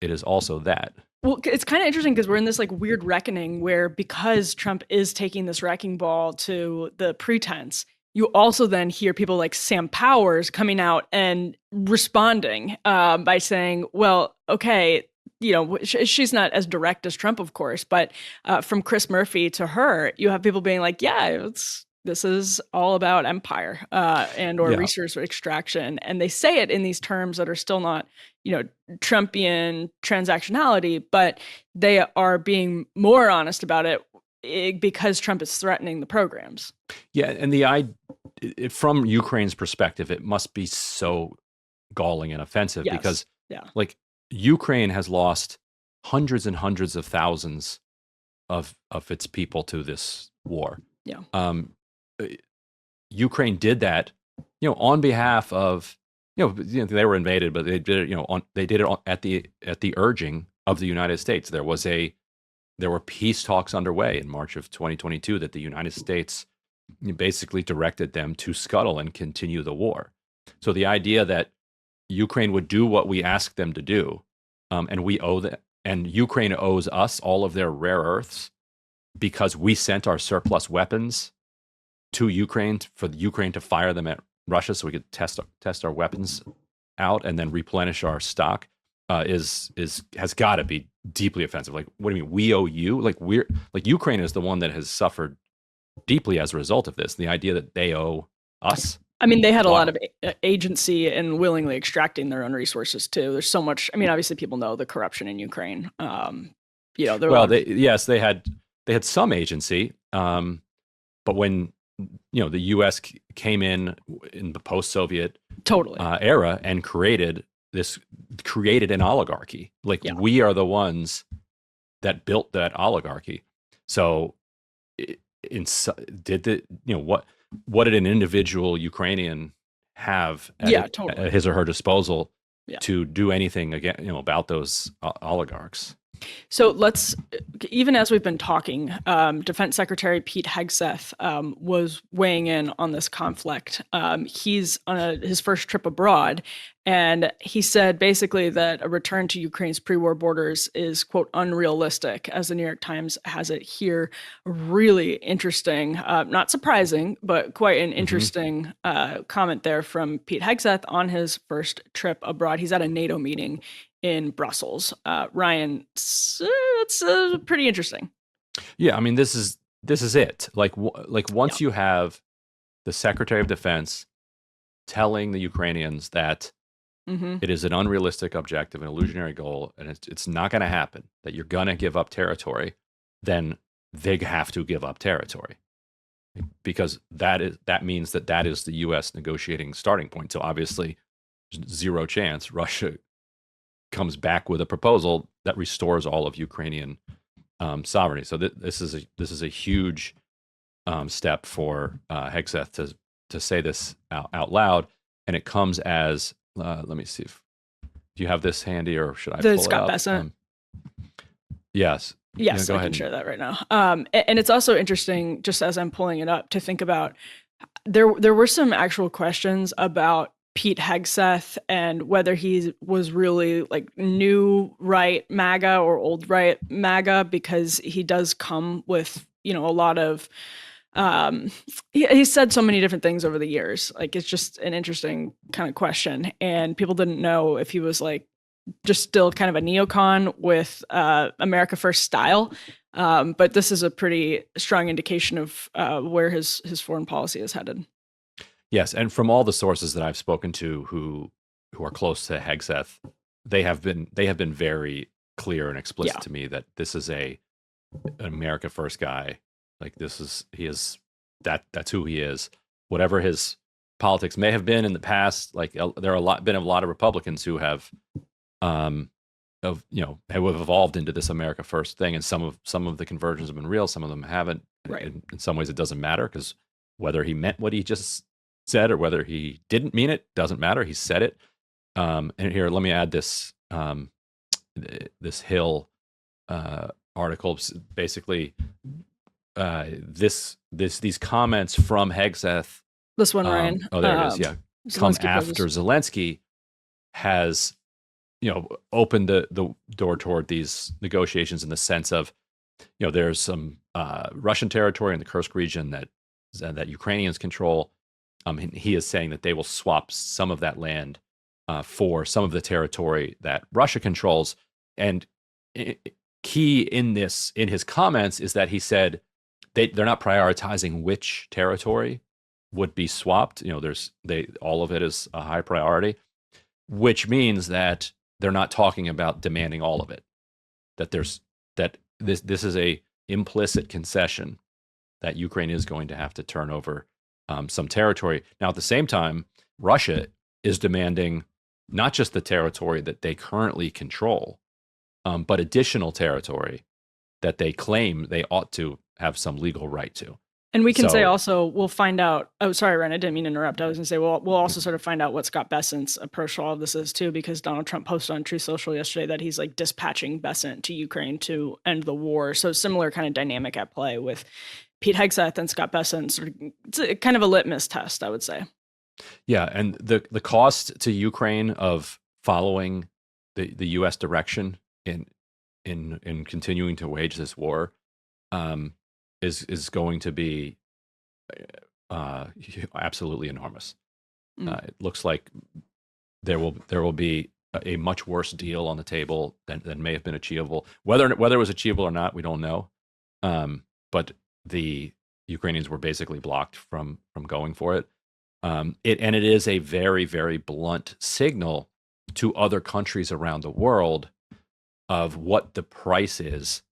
it is also that. Well, it's kind of interesting because we're in this like weird reckoning where because Trump is taking this wrecking ball to the pretense, you also then hear people like Sam Powers coming out and responding by saying, well, okay, she's not as direct as Trump, of course, but from Chris Murphy to her, you have people being like, yeah, this is all about empire and or Yeah. resource extraction. And they say it in these terms that are still not, you know, Trumpian transactionality, but they are being more honest about it because Trump is threatening the programs. Yeah, and from Ukraine's perspective, it must be so galling and offensive Yes. because, Yeah. like, Ukraine has lost hundreds and hundreds of thousands of its people to this war. Yeah. Um, uh, Ukraine did that, on behalf of, they were invaded, but they did it, they did it at the urging of the United States. There were peace talks underway in March of 2022 that the United States basically directed them to scuttle and continue the war. So the idea that Ukraine would do what we asked them to do, and we owe that, and Ukraine owes us all of their rare earths because we sent our surplus weapons to Ukraine for Ukraine to fire them at Russia, so we could test our weapons out and then replenish our stock. Has got to be deeply offensive. Like, what do you mean we owe you? Like Ukraine is the one that has suffered deeply as a result of this. The idea that they owe us. I mean, they had a lot Wow. of agency in willingly extracting their own resources too. There's so much. I mean, obviously, people know the corruption in Ukraine. There are a Well, lot of they had some agency, but when the U.S. came in the post-Soviet totally. era and created an oligarchy. Like, Yeah. we are the ones that built that oligarchy. So, in did the what did an individual Ukrainian have Yeah. Totally. at his or her disposal Yeah. to do anything again, about those oligarchs? So let's, even as we've been talking, Defense Secretary Pete Hegseth was weighing in on this conflict. He's on his first trip abroad, and he said basically that a return to Ukraine's pre-war borders is, quote, unrealistic, as the New York Times has it here. Really interesting, not surprising, but quite an Hmm. interesting comment there from Pete Hegseth on his first trip abroad. He's at a NATO meeting in Brussels. Ryan, it's pretty interesting. Yeah, I mean, this is it. Like, Yeah. once you have the Secretary of Defense telling the Ukrainians that Hmm. it is an unrealistic objective, an illusionary goal, and it's not going to happen, that you're going to give up territory, then they have to give up territory because that means that is the U.S. negotiating starting point. So obviously, zero chance Russia comes back with a proposal that restores all of Ukrainian sovereignty. So this is a huge step for Hegseth to say this out loud, and it comes as let me see if do you have this handy or should I The pull it Scott up? Bessent. Yes, Yes, go I ahead. can share that right now. And it's also interesting, just as I'm pulling it up, to think about there were some actual questions about Pete Hegseth and whether he was really like new right MAGA or old right MAGA, because he does come with, a lot of he's said so many different things over the years. Like, it's just an interesting kind of question. And people didn't know if he was like just still kind of a neocon with America First style. But this is a pretty strong indication of where his foreign policy is headed. Yes, and from all the sources that I've spoken to who are close to Hegseth, they have been very clear and explicit Yeah. to me that this is an America First guy. Like, he is that's who he is. Whatever his politics may have been in the past, like, there are been a lot of Republicans who um have evolved into this America First thing, and some of the conversions have been real, some of them haven't. Right. In some ways, it doesn't matter because whether he meant what he just said or whether he didn't mean it doesn't matter. He said it. And here, let me add this this Hill article. Basically, these comments from Hegseth. This one, Ryan. Oh, there it is. Yeah, come Zelensky after poses. Zelensky has opened the door toward these negotiations in the sense of, there's some Russian territory in the Kursk region that Ukrainians control. He is saying that they will swap some of that land for some of the territory that Russia controls. And key in his comments is that he said they're not prioritizing which territory would be swapped. All of it is a high priority, which means that they're not talking about demanding all of it. That this is a implicit concession that Ukraine is going to have to turn over some territory. Now, at the same time, Russia is demanding not just the territory that they currently control, but additional territory that they claim they ought to have some legal right to. And we can say also, we'll find out. Oh, sorry, Ren, I didn't mean to interrupt. I was going to say, we'll also sort of find out what Scott Bessent's approach to all of this is too, because Donald Trump posted on Truth Social yesterday that he's like dispatching Bessent to Ukraine to end the war. So similar kind of dynamic at play with Pete Hegseth and Scott Bessent. Sort of, it's a kind of a litmus test, I would say. Yeah, and the cost to Ukraine of following the U.S. direction in continuing to wage this war is going to be absolutely enormous. It looks like there will be a much worse deal on the table than may have been achievable. Whether it was achievable or not, we don't know. But the Ukrainians were basically blocked from going for it. It is a very, very blunt signal to other countries around the world of what the price is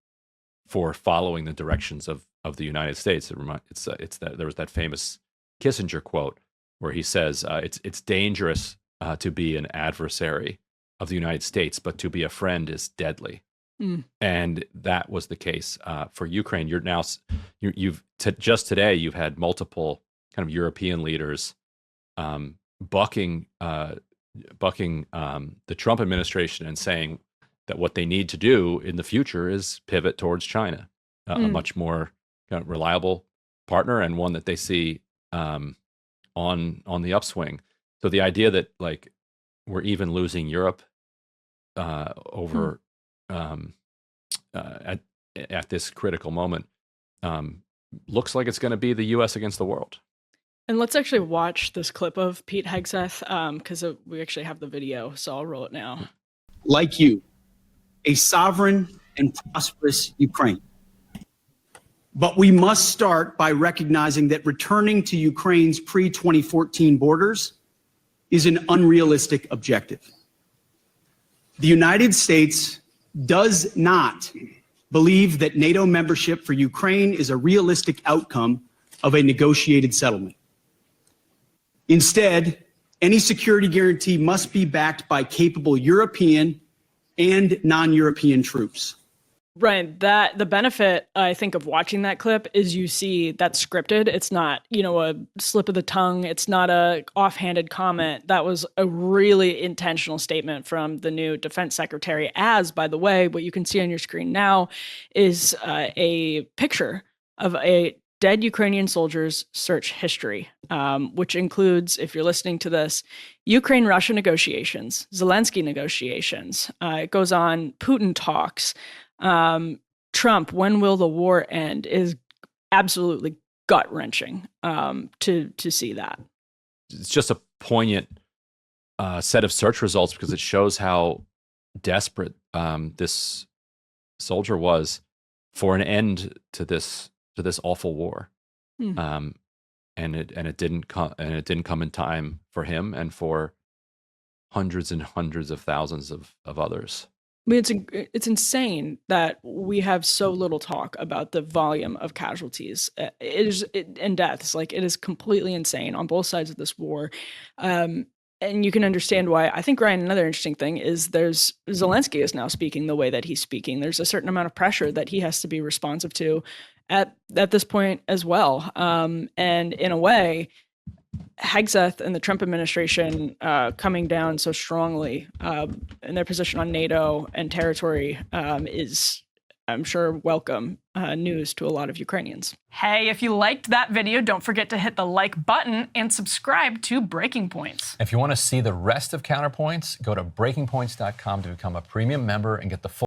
for following the directions of the United States. It's that there was that famous Kissinger quote where he says it's dangerous to be an adversary of the United States, but to be a friend is deadly. And that was the case for Ukraine. Just today you've had multiple kind of European leaders bucking the Trump administration and saying that what they need to do in the future is pivot towards China, a much more kind of reliable partner and one that they see on the upswing. So the idea that like we're even losing Europe over at this critical moment looks like it's going to be the U.S. against the world. And let's actually watch this clip of Pete Hegseth because we actually have the video, so I'll roll it now. Like you, a sovereign and prosperous Ukraine. But we must start by recognizing that returning to Ukraine's pre-2014 borders is an unrealistic objective. The United States does not believe that NATO membership for Ukraine is a realistic outcome of a negotiated settlement. Instead, any security guarantee must be backed by capable European and non-European troops. Ryan, the benefit, I think, of watching that clip is you see that's scripted. It's not, a slip of the tongue. It's not a offhanded comment. That was a really intentional statement from the new defense secretary. As, by the way, what you can see on your screen now is a picture of a dead Ukrainian soldiers' search history, which includes, if you're listening to this, Ukraine-Russia negotiations, Zelensky negotiations. It goes on, Putin talks. Trump, when will the war end, is absolutely gut-wrenching to see that. It's just a poignant set of search results because it shows how desperate this soldier was for an end to this awful war. And it didn't come in time for him and for hundreds and hundreds of thousands of others. I mean, it's insane that we have so little talk about the volume of casualties and deaths. Like, it is completely insane on both sides of this war. And you can understand why. I think, Ryan, another interesting thing is Zelensky is now speaking the way that he's speaking. There's a certain amount of pressure that he has to be responsive to at this point as well. And in a way, Hegseth and the Trump administration coming down so strongly in their position on NATO and territory is I'm sure, welcome news to a lot of Ukrainians. Hey, if you liked that video, don't forget to hit the like button and subscribe to Breaking Points. If you want to see the rest of Counterpoints, go to breakingpoints.com to become a premium member and get the full